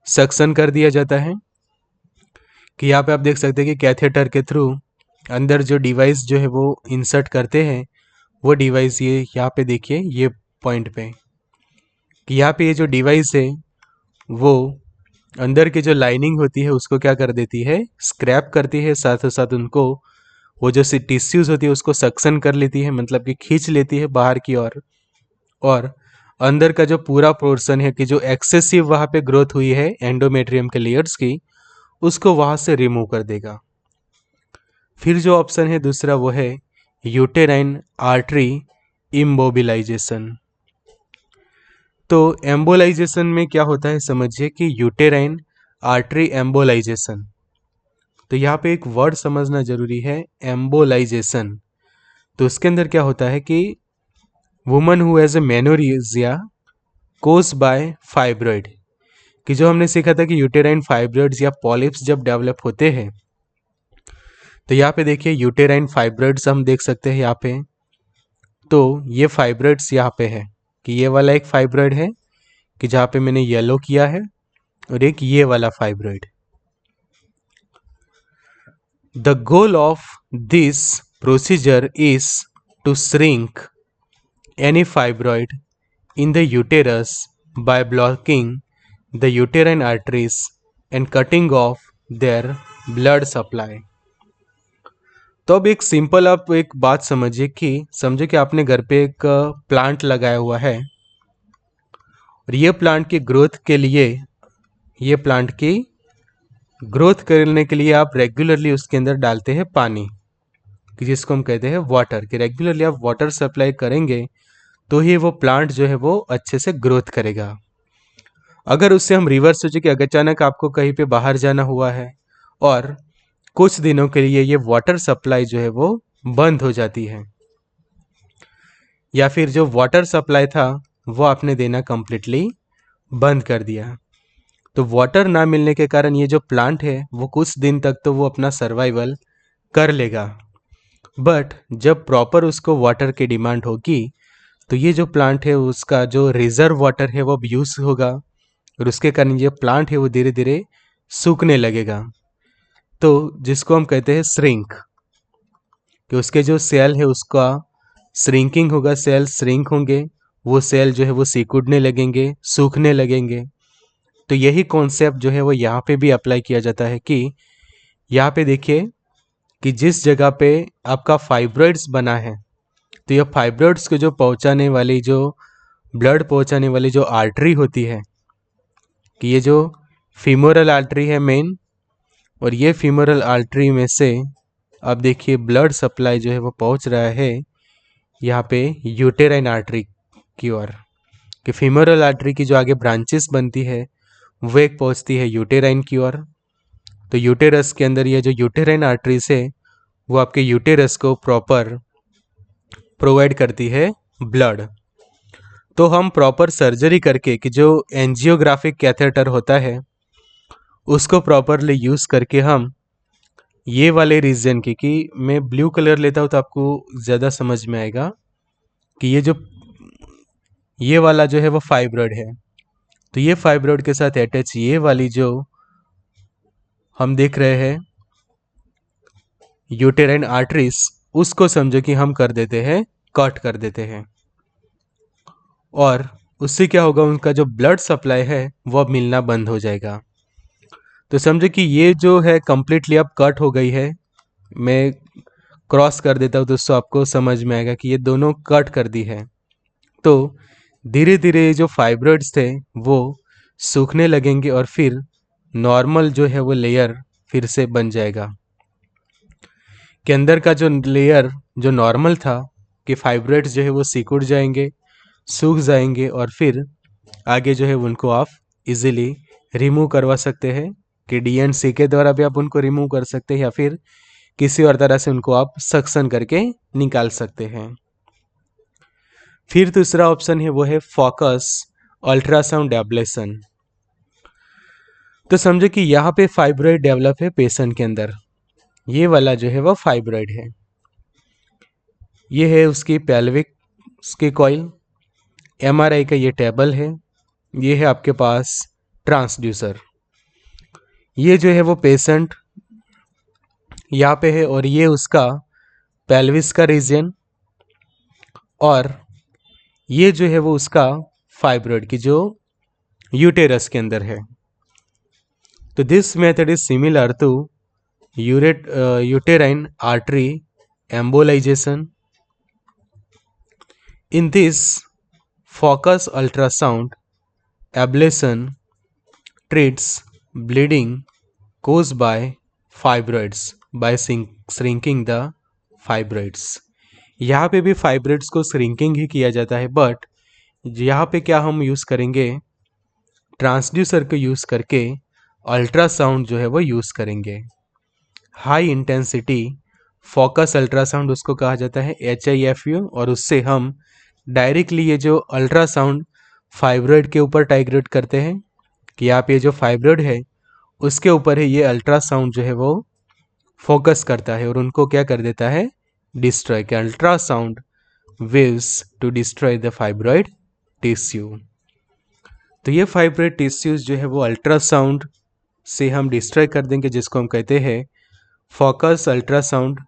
सक्शन कर दिया जाता है। कि यहाँ पे आप देख सकते हैं कि कैथेटर के थ्रू अंदर जो डिवाइस जो है वो इंसर्ट करते हैं, वो डिवाइस ये यहाँ पे देखिए ये पॉइंट पे, कि यहाँ पे ये जो डिवाइस है वो अंदर की जो लाइनिंग होती है उसको क्या कर देती है, स्क्रैप करती है, साथ ही साथ उनको वो जो सी टिश्यूज होती है उसको सक्शन कर लेती है, मतलब कि खींच लेती है बाहर की ओर, और अंदर का जो पूरा पोर्शन है कि जो एक्सेसिव वहाँ पे ग्रोथ हुई है एंडोमेट्रियम के लेयर्स की, उसको वहाँ से रिमूव कर देगा। फिर जो ऑप्शन है दूसरा वो है यूटेराइन आर्टरी इम्बोबिलाइजेशन। तो एम्बोलाइजेशन में क्या होता है समझिए कि यूटेराइन आर्टरी एम्बोलाइजेशन, तो यहाँ पे एक वर्ड समझना जरूरी है, एम्बोलाइजेशन। तो उसके अंदर क्या होता है कि woman who has a menorrhagia cause by fibroid, कि जो हमने सीखा था कि यूटेराइन फाइब्रॉइड्स या पॉलिप्स जब डेवलप होते हैं, तो यहाँ पे देखिए यूटेराइन फाइब्रॉइड्स हम देख सकते हैं यहाँ पे। तो ये फाइब्रॉइड्स यहाँ पे है कि ये वाला एक फाइब्रॉइड है कि जहाँ पे मैंने येलो किया है, और एक ये वाला fibroid. The goal of this procedure is to shrink any fibroid in the uterus by blocking the uterine arteries and cutting off their blood supply। तो अब एक सिंपल आप एक बात समझिए कि समझो कि आपने घर पे एक प्लांट लगाया हुआ है, और ये प्लांट की ग्रोथ के लिए, ये प्लांट की ग्रोथ करने के लिए आप रेगुलरली उसके अंदर डालते हैं पानी, कि जिसको हम कहते हैं वाटर, कि रेगुलरली आप वाटर सप्लाई करेंगे तो ही वो प्लांट जो है वो अच्छे से ग्रोथ करेगा। अगर उससे हम रिवर्स सोचे कि अगर अचानक आपको कहीं पे बाहर जाना हुआ है और कुछ दिनों के लिए ये वाटर सप्लाई जो है वो बंद हो जाती है, या फिर जो वाटर सप्लाई था वो आपने देना कंप्लीटली बंद कर दिया, तो वाटर ना मिलने के कारण ये जो प्लांट है वो कुछ दिन तक तो वो अपना सर्वाइवल कर लेगा, बट जब प्रॉपर उसको वाटर की डिमांड होगी तो ये जो प्लांट है उसका जो रिजर्व वाटर है वो अब यूज होगा, और उसके कारण ये प्लांट है वो धीरे धीरे सूखने लगेगा। तो जिसको हम कहते हैं श्रिंक, कि उसके जो सेल है उसका श्रिंकिंग होगा, सेल श्रिंक होंगे, वो सेल जो है वो सिकुड़ने लगेंगे, सूखने लगेंगे। तो यही कॉन्सेप्ट जो है वो यहाँ पे भी अप्लाई किया जाता है, कि यहाँ पे देखिए कि जिस जगह पे आपका फाइब्रॉइड्स बना है, तो ये फाइब्रॉइड्स को जो पहुंचाने वाली, जो ब्लड पहुंचाने वाली जो आर्टरी होती है, कि ये जो फीमोरल आर्टरी है मेन, और ये फीमोरल आर्टरी में से अब देखिए ब्लड सप्लाई जो है वो पहुंच रहा है यहाँ पे यूटेराइन आर्टरी की ओर, कि फीमोरल आर्टरी की जो आगे ब्रांचेस बनती है वो एक पहुंचती है यूटेराइन की ओर। तो यूटेरस के अंदर ये जो यूटेराइन आर्टरीज है वो आपके यूटेरस को प्रॉपर प्रोवाइड करती है ब्लड। तो हम प्रॉपर सर्जरी करके कि जो एंजियोग्राफिक कैथेटर होता है उसको प्रॉपरली यूज़ करके हम ये वाले रीजन की, कि मैं ब्लू कलर लेता हूँ तो आपको ज़्यादा समझ में आएगा कि ये वाला जो है वो फाइब्रॉइड है। तो ये फाइब्रॉइड के साथ अटैच ये वाली जो हम देख रहे हैं यूटेराइन आर्टरीज, उसको समझो कि हम कर देते हैं, कट कर देते हैं, और उससे क्या होगा, उनका जो ब्लड सप्लाई है वो अब मिलना बंद हो जाएगा। तो समझो कि ये जो है कंप्लीटली अब कट हो गई है। मैं क्रॉस कर देता हूँ दोस्तों, आपको समझ में आएगा कि ये दोनों कट कर दी है। तो धीरे धीरे ये जो फाइब्रॉइड्स थे वो सूखने लगेंगे और फिर नॉर्मल जो है वो लेयर फिर से बन जाएगा। के अंदर का जो लेयर जो नॉर्मल था कि फाइब्रॉइड्स जो है वो सिकुड़ जाएंगे, सूख जाएंगे, और फिर आगे जो है उनको आप इजीली रिमूव करवा सकते हैं कि DNC के द्वारा भी आप उनको रिमूव कर सकते हैं, या फिर किसी और तरह से उनको आप सक्शन करके निकाल सकते हैं। फिर दूसरा ऑप्शन है वो है फोकस अल्ट्रासाउंड एब्लेशन। तो समझो कि यहाँ पे फाइब्रॉइड डेवलप है पेशेंट के अंदर, ये वाला जो है वो फाइब्रॉइड है, ये है उसकी पेल्विक की कॉइल, MRI का ये टेबल है, ये है आपके पास ट्रांसड्यूसर। ये जो है वो पेशेंट यहाँ पे है, और ये उसका पेल्विस का रीजन, और ये जो है वो उसका फाइब्रॉइड की जो यूटेरस के अंदर है। तो this method is similar to uterine artery embolization. In this focus ultrasound ablation treats bleeding caused by fibroids by shrinking the fibroids। यहाँ पे भी फाइब्रॉइड्स को श्रिंकिंग ही किया जाता है, बट यहाँ पे क्या हम यूज़ करेंगे, ट्रांसड्यूसर को यूज़ करके अल्ट्रासाउंड जो है वो यूज़ करेंगे। हाई इंटेंसिटी फोकस अल्ट्रासाउंड उसको कहा जाता है, HIFU, और उससे हम डायरेक्टली ये जो अल्ट्रासाउंड फाइब्रॉइड के ऊपर टाइग्रेट करते हैं कि आप ये जो फाइब्रॉइड है उसके ऊपर है, ये अल्ट्रासाउंड जो है वो फोकस करता है और उनको क्या कर देता है, डिस्ट्रॉय, के ultrasound waves to destroy the fibroid tissue. तो ये फाइब्रॉइड टिश्यूज जो है वो अल्ट्रासाउंड से हम डिस्ट्रॉय कर देंगे, जिसको हम कहते हैं फोकस अल्ट्रासाउंड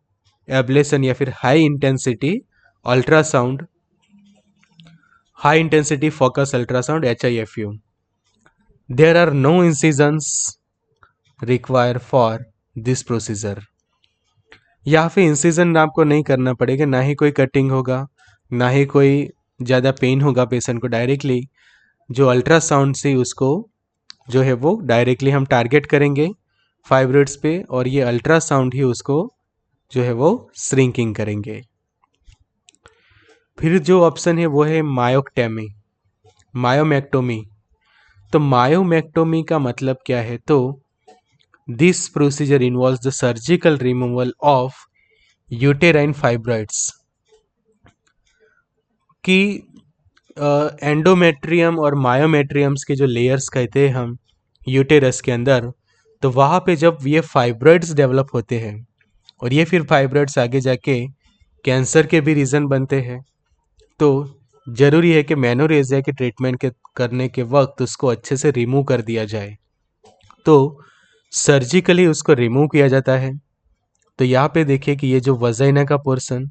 एब्लेशन या फिर high intensity ultrasound, high intensity focus ultrasound HIFU। There are no incisions require for this procedure. यहाँ पे इंसिजन आपको नहीं करना पड़ेगा, ना ही कोई कटिंग होगा, ना ही कोई ज़्यादा पेन होगा पेशेंट को। डायरेक्टली जो अल्ट्रासाउंड से उसको जो है वो डायरेक्टली हम टारगेट करेंगे फाइब्रॉइड्स पे, और ये अल्ट्रासाउंड ही उसको जो है वो श्रिंकिंग करेंगे। फिर जो ऑप्शन है वो है मायोक्टेमी, मायोमेक्टोमी। तो मायोमेक्टोमी का मतलब क्या है, तो this procedure involves the surgical removal of uterine fibroids, कि एंडोमेट्रियम और मायोमेट्रियम्स के जो लेयर्स कहते हैं हम यूटेरस के अंदर, तो वहाँ पे जब ये फाइब्रॉइड्स डेवलप होते हैं और ये फिर फाइब्रॉइड्स आगे जाके कैंसर के भी रीज़न बनते हैं, तो ज़रूरी है कि मेनोरेजिया के ट्रीटमेंट के करने के वक्त उसको अच्छे से रिमूव कर दिया जाए। तो सर्जिकली उसको रिमूव किया जाता है। तो यहाँ पे देखिए कि ये जो वजाइना का पोर्शन,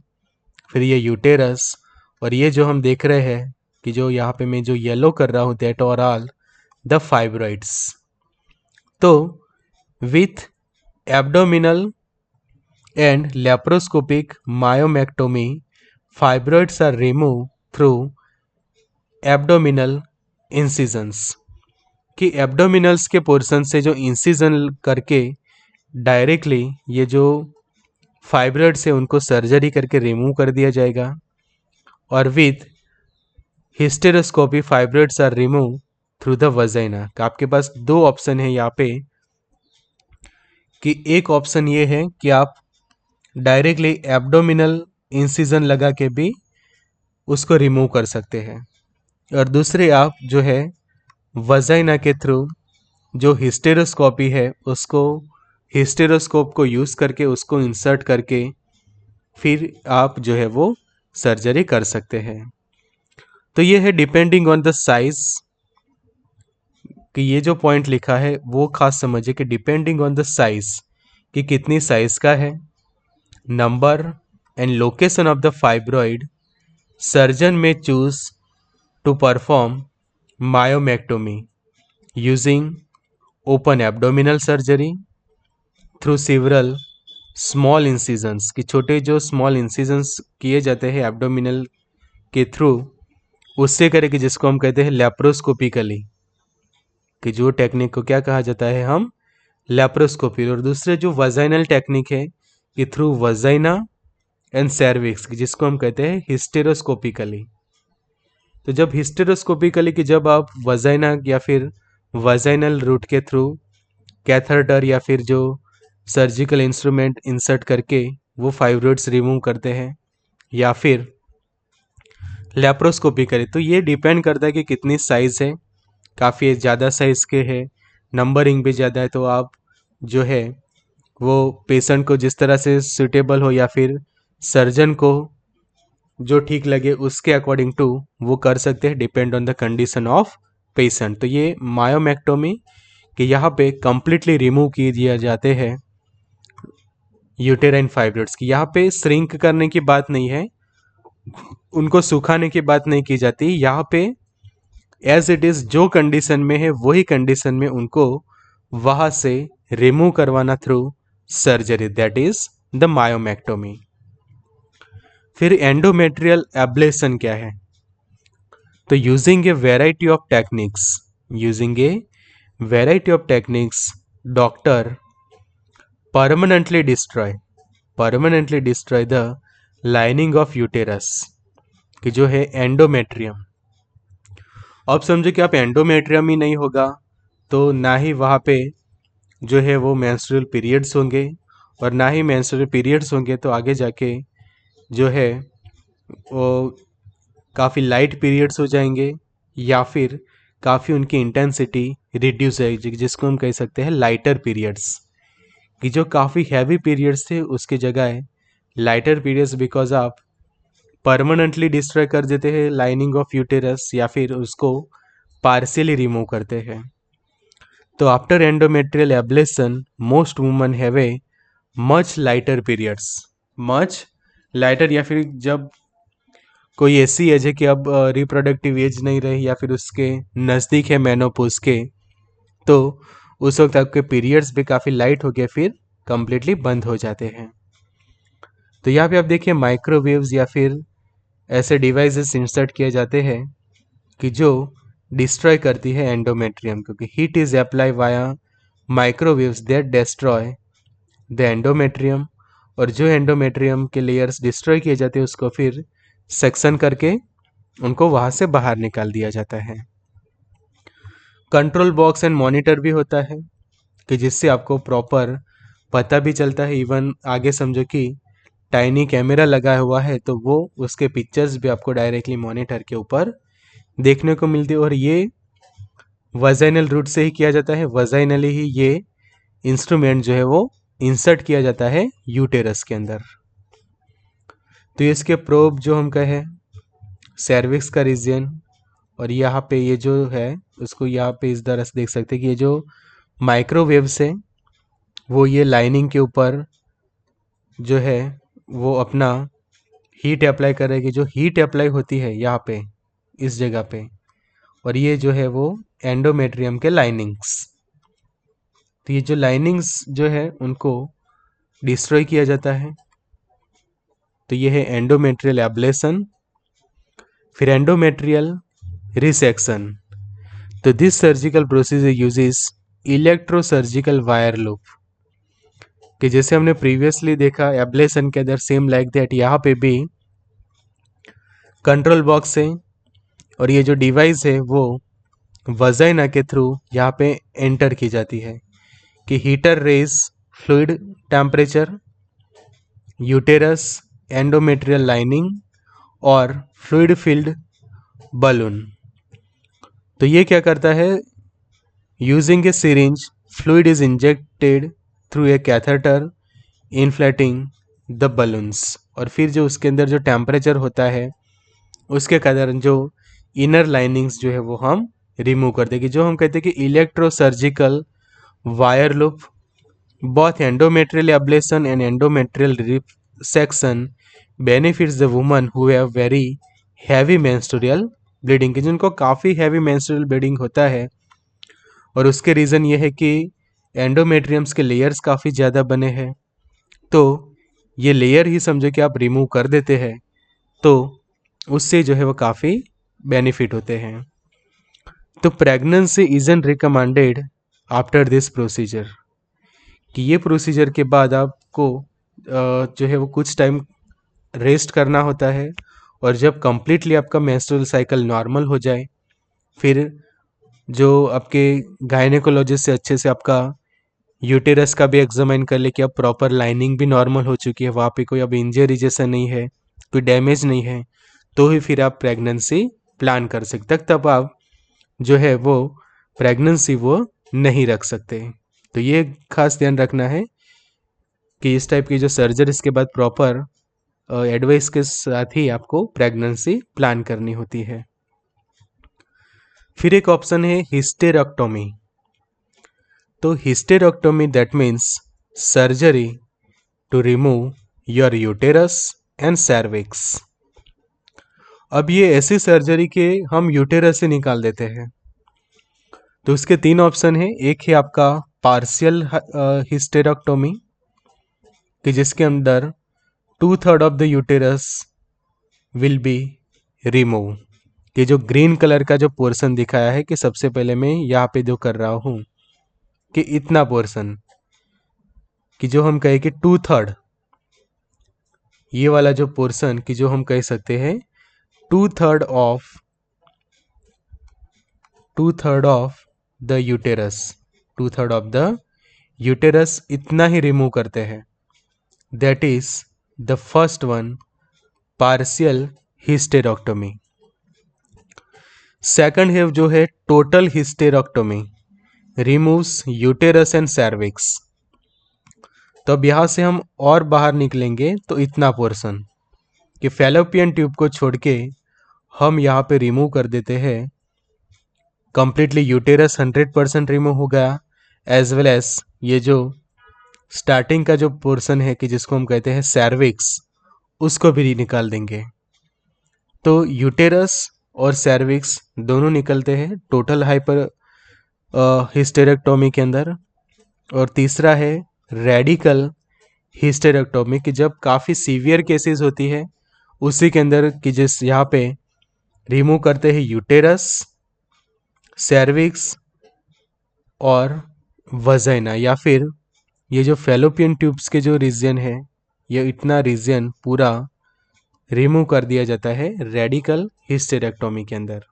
फिर ये यूटेरस, और ये जो हम देख रहे हैं कि जो यहाँ पे मैं जो येलो कर रहा हूँ, that are all the fibroids. तो with abdominal and laparoscopic myomectomy fibroids are remove through abdominal incisions, कि एब्डोमिनल्स के पोर्शन से जो इंसिजन करके डायरेक्टली ये जो फाइब्रॉइड्स है उनको सर्जरी करके रिमूव कर दिया जाएगा। और with hysteroscopy fibroids are remove through the vagina. आपके पास दो ऑप्शन है यहाँ पे, कि एक ऑप्शन ये है कि आप डायरेक्टली एब्डोमिनल इंसिजन लगा के भी उसको रिमूव कर सकते हैं, और दूसरे आप जो है वजाइना के थ्रू जो हिस्टेरोस्कोपी है उसको हिस्टेरोस्कोप को यूज़ करके उसको इंसर्ट करके फिर आप जो है वो सर्जरी कर सकते हैं। तो ये है डिपेंडिंग ऑन द साइज, कि ये जो पॉइंट लिखा है वो खास समझिए कि डिपेंडिंग ऑन द साइज, कि कितनी साइज का है, number and location of the fibroid, surgeon may choose to perform myomectomy using open abdominal surgery through several small incisions, कि छोटे जो स्मॉल इंसिजन्स किए जाते हैं एब्डोमिनल के थ्रू, उससे करें कि जिसको हम कहते हैं लेप्रोस्कोपिकली, कि जो टेक्निक को क्या कहा जाता है हम लेप्रोस्कोपी। और दूसरे जो वजाइनल टेक्निक है कि थ्रू वजाइना एंड सर्विक्स, जिसको हम कहते हैं हिस्टेरोस्कोपिकली। तो जब हिस्टेरोस्कोपिकली कि जब आप वजाइना या फिर वजाइनल रूट के थ्रू कैथेटर या फिर जो सर्जिकल इंस्ट्रूमेंट इंसर्ट करके वो फाइब्रॉइड्स रिमूव करते हैं, या फिर लेप्रोस्कोपिकली, तो ये डिपेंड करता है कि कितनी साइज है। काफ़ी ज़्यादा साइज के है, नंबरिंग भी ज़्यादा है, तो आप जो है वो पेशेंट को जिस तरह से सूटेबल हो या फिर सर्जन को जो ठीक लगे उसके अकॉर्डिंग टू वो कर सकते हैं, depend on the condition of patient. तो ये मायोमेक्टोमी कि यहाँ पे कंप्लीटली रिमूव किए दिया जाते हैं यूटेराइन फाइब्रॉइड्स की। यहाँ पे श्रिंक करने की बात नहीं है, उनको सुखाने की बात नहीं की जाती। यहाँ पे एज इट इज जो कंडीशन में है वही कंडीशन में उनको वहां से रिमूव करवाना through surgery, that is the myomectomy. फिर एंडोमेट्रियल एब्लेशन क्या है? तो using a variety of techniques doctor permanently destroy the lining of uterus, कि जो है एंडोमेट्रियम। अब समझो कि आप एंडोमेट्रियम ही नहीं होगा तो ना ही वहाँ पे जो है वो मेंस्ट्रुअल पीरियड्स होंगे, और ना ही मेंस्ट्रुअल पीरियड्स होंगे तो आगे जाके जो है वो काफ़ी लाइट पीरियड्स हो जाएंगे, या फिर काफ़ी उनकी इंटेंसिटी रिड्यूस है, जिसको हम कह सकते हैं लाइटर पीरियड्स, कि जो काफ़ी हैवी पीरियड्स थे उसकी जगह लाइटर पीरियड्स, बिकॉज आप परमानेंटली डिस्ट्रॉय कर देते हैं लाइनिंग ऑफ यूटेरस या फिर उसको पार्शियली रिमूव करते हैं। तो after endometrial ablation most woman have a much lighter periods, much lighter, या फिर जब कोई ऐसी एज है कि अब रिप्रोडक्टिव एज नहीं रही या फिर उसके नज़दीक है मेनोपॉज के, तो उस वक्त आपके पीरियड्स भी काफ़ी लाइट हो गए फिर कंप्लीटली बंद हो जाते हैं। तो यहाँ पे आप देखिए माइक्रोवेव्स या फिर ऐसे डिवाइसेस इंसर्ट किए जाते हैं कि जो डिस्ट्रॉय करती है एंडोमेट्रियम, क्योंकि heat is apply via microwaves that destroy the endometrium, और जो एंडोमेट्रियम के लेयर्स डिस्ट्रॉय किए जाते हैं उसको फिर सेक्शन करके उनको वहाँ से बाहर निकाल दिया जाता है। कंट्रोल बॉक्स एंड मॉनिटर भी होता है कि जिससे आपको प्रॉपर पता भी चलता है, इवन आगे समझो कि टाइनी कैमरा लगा हुआ है तो वो उसके पिक्चर्स भी आपको डायरेक्टली मॉनिटर के ऊपर देखने को मिलती है। और ये वजाइनल रूट से ही किया जाता है, वजाइनली ही ये इंस्ट्रूमेंट जो है वो इंसर्ट किया जाता है यूटेरस के अंदर। तो इसके प्रोब जो हम कहे सर्विक्स का रीजन, और यहाँ पे ये जो है उसको यहाँ पे इस तरह से देख सकते हैं कि ये जो माइक्रोवेव्स है वो ये लाइनिंग के ऊपर जो है वो अपना हीट अप्लाई कर रहा है, कि जो हीट अप्लाई होती है यहाँ पे इस जगह पे, और ये जो है वो एंडोमेट्रियम के लाइनिंग्स। तो ये जो लाइनिंग्स जो है उनको डिस्ट्रॉय किया जाता है। तो ये है एंडोमेट्रियल एब्लेशन। फिर एंडोमेट्रियल रिसेक्शन, तो this surgical procedure uses electrosurgical wire loop, कि जैसे हमने प्रीवियसली देखा एब्लेशन के अंदर सेम लाइक दैट यहाँ पे भी कंट्रोल बॉक्स है, और ये जो डिवाइस है वो वजाइना के थ्रू यहाँ पे एंटर की जाती है, कि heater rays fluid temperature, uterus, endometrial lining और फ्लूइड फील्ड बलून। तो ये क्या करता है, using a syringe fluid is injected through a catheter inflating the balloons, और फिर जो उसके अंदर जो टेम्परेचर होता है उसके कारण जो इनर लाइनिंग्स जो है वो हम रिमूव कर देंगे, जो हम कहते हैं कि electro surgical wire loop, both endometrial ablation and endometrial resection benefits the women who have very heavy menstrual bleeding, कि जिनको काफ़ी हैवी menstrual bleeding होता है और उसके रीज़न ये है कि एंडोमेट्रियम्स के लेयर्स काफ़ी ज़्यादा बने हैं, तो ये लेयर ही समझो कि आप रिमूव कर देते हैं तो उससे जो है वो काफ़ी बेनिफिट होते हैं। तो pregnancy isn't recommended after this procedure, कि ये प्रोसीजर के बाद आपको जो है वो कुछ टाइम रेस्ट करना होता है, और जब कम्प्लीटली आपका मेंस्ट्रुअल साइकिल नॉर्मल हो जाए फिर जो आपके गायनेकोलॉजिस्ट से अच्छे से आपका यूटेरस का भी एग्जामिन कर ले कि अब प्रॉपर लाइनिंग भी नॉर्मल हो चुकी है, वहाँ पे कोई अब इंजरी जैसा नहीं है, कोई डैमेज नहीं है, तो ही फिर आप प्रेगनेंसी प्लान कर सकते, तब आप जो है वो प्रेगनेंसी वो नहीं रख सकते। तो ये खास ध्यान रखना है कि इस टाइप की जो सर्जरीज के बाद प्रॉपर एडवाइस के साथ ही आपको प्रेगनेंसी प्लान करनी होती है। फिर एक ऑप्शन है हिस्टेरेक्टोमी। तो hysterectomy that means surgery to remove your uterus and cervix. अब ये ऐसी सर्जरी के हम यूटेरस से निकाल देते हैं, तो उसके 3 ऑप्शन है। एक है आपका पार्शियल हिस्टेरेक्टोमी, कि जिसके अंदर 2/3 of the uterus will be remove, कि जो ग्रीन कलर का जो पोर्शन दिखाया है कि सबसे पहले मैं यहाँ पे जो कर रहा हूँ कि इतना पोर्शन, कि जो हम कहे कि 2/3, ये वाला जो पोर्शन कि जो हम कह सकते हैं 2/3 of the uterus, 2/3 of the uterus इतना ही रिमूव करते हैं, that is the first one, partial hysterectomy. Second है जो है total hysterectomy, removes uterus and cervix. तो अब यहाँ से हम और बाहर निकलेंगे तो इतना पोर्शन कि फैलोपियन ट्यूब को छोड़ के हम यहाँ पे रिमूव कर देते हैं, कंप्लीटली यूटेरस 100% रिमूव हो गया, एज वेल एज ये जो स्टार्टिंग का जो पोर्शन है कि जिसको हम कहते हैं सर्विक्स, उसको भी निकाल देंगे। तो यूटेरस और सर्विक्स दोनों निकलते हैं टोटल हाइपर हिस्टेरेक्टोमी के अंदर। और तीसरा है रेडिकल हिस्टेरेक्टोमी, कि जब काफ़ी सीवियर केसेस होती है उसी के अंदर कि जिस यहाँ पे रिमूव करते हैं यूटेरस, सर्विक्स और वजाइना, या फिर ये जो फैलोपियन ट्यूब्स के जो रीजन है ये इतना रीजन पूरा रिमूव कर दिया जाता है रेडिकल हिस्टेरेक्टोमी के अंदर।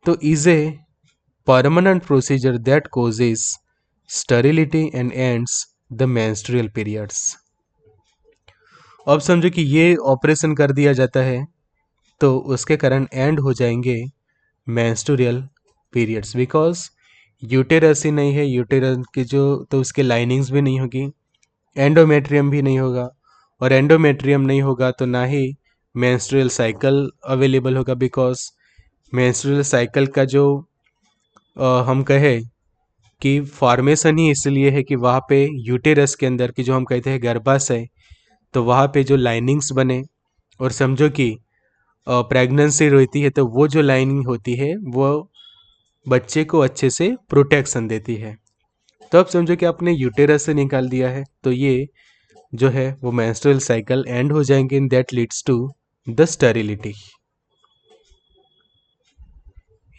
तो is a permanent procedure that causes sterility and ends the menstrual periods. अब समझो कि ये ऑपरेशन कर दिया जाता है तो उसके कारण एंड हो जाएंगे मेंस्ट्रुअल पीरियड्स, बिकॉज यूटेरस ही नहीं है, यूटेरस की जो तो उसके लाइनिंग्स भी नहीं होगी, एंडोमेट्रियम भी नहीं होगा, और एंडोमेट्रियम नहीं होगा तो ना ही मेंस्ट्रुअल साइकिल अवेलेबल होगा, बिकॉज मेंस्ट्रुअल साइकिल का जो हम कहे कि फॉर्मेशन ही इसलिए है कि वहाँ पे यूटेरस के अंदर की जो हम कहते हैं गर्भाशय, तो वहाँ पे जो लाइनिंग्स बने, और समझो कि प्रेगनेंसी रहती है तो वो जो लाइनिंग होती है वो बच्चे को अच्छे से प्रोटेक्शन देती है। तो अब समझो कि आपने यूटेरस से निकाल दिया है तो ये जो है वो मेंस्ट्रुअल साइकिल एंड हो जाएंगे, in that leads to the sterility.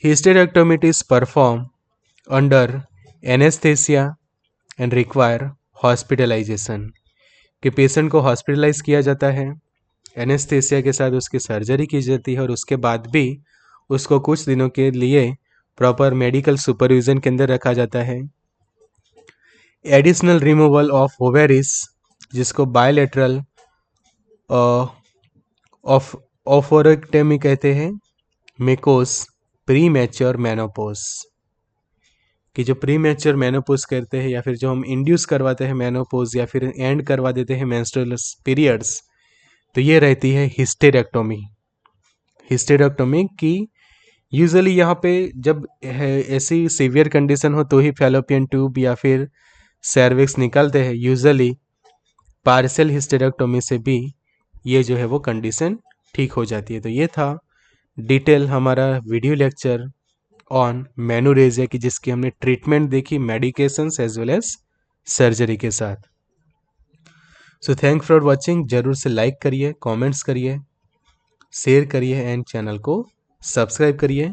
Hysterectomy is perform under anesthesia and require hospitalization, कि पेशेंट को हॉस्पिटलाइज किया जाता है, एनेस्थेसिया के साथ उसकी सर्जरी की जाती है, और उसके बाद भी उसको कुछ दिनों के लिए प्रॉपर मेडिकल सुपरविजन के अंदर रखा जाता है। एडिशनल रिमूवल ऑफ ओवेरिस, जिसको बायलेटरल ऑफोरेक्टेमी कहते हैं, मेकोस प्री मैच्योर मेनोपॉज, कि जो प्री मैच्योर मेनोपॉज करते हैं या फिर जो हम इंड्यूस करवाते हैं मेनोपॉज या फिर एंड करवा देते हैं मेंस्ट्रुअल पीरियड्स, तो ये रहती है हिस्टेरेक्टोमी। हिस्टेरेक्टोमी की यूजुअली यहाँ पे जब ऐसी सीवियर कंडीशन हो तो ही फैलोपियन ट्यूब या फिर सर्विक्स निकालते हैं। यूजुअली पार्शियल हिस्टेरेक्टोमी से भी ये जो है वो कंडीशन ठीक हो जाती है। तो ये था डिटेल हमारा वीडियो लेक्चर ऑन मेनोरेजिया की, जिसकी हमने ट्रीटमेंट देखी medications as well as surgery के साथ। So thank for watching. जरूर से लाइक करिए, कमेंट्स करिए, शेयर करिए एंड चैनल को सब्सक्राइब करिए।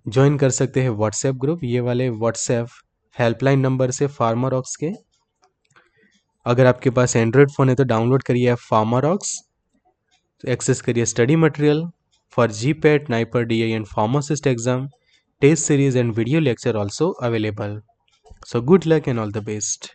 ज्वाइन कर सकते हैं व्हाट्सएप ग्रुप, ये वाले व्हाट्सएप हेल्पलाइन नंबर से फार्मारॉक्स के। अगर आपके पास एंड्रॉयड फ़ोन है तो डाउनलोड करिए ऐप फार्मारॉक्स, एक्सेस करिए study material for GPAT, NIPER, DI and pharmacist exam, test series and video lecture also available. So good luck and all the best.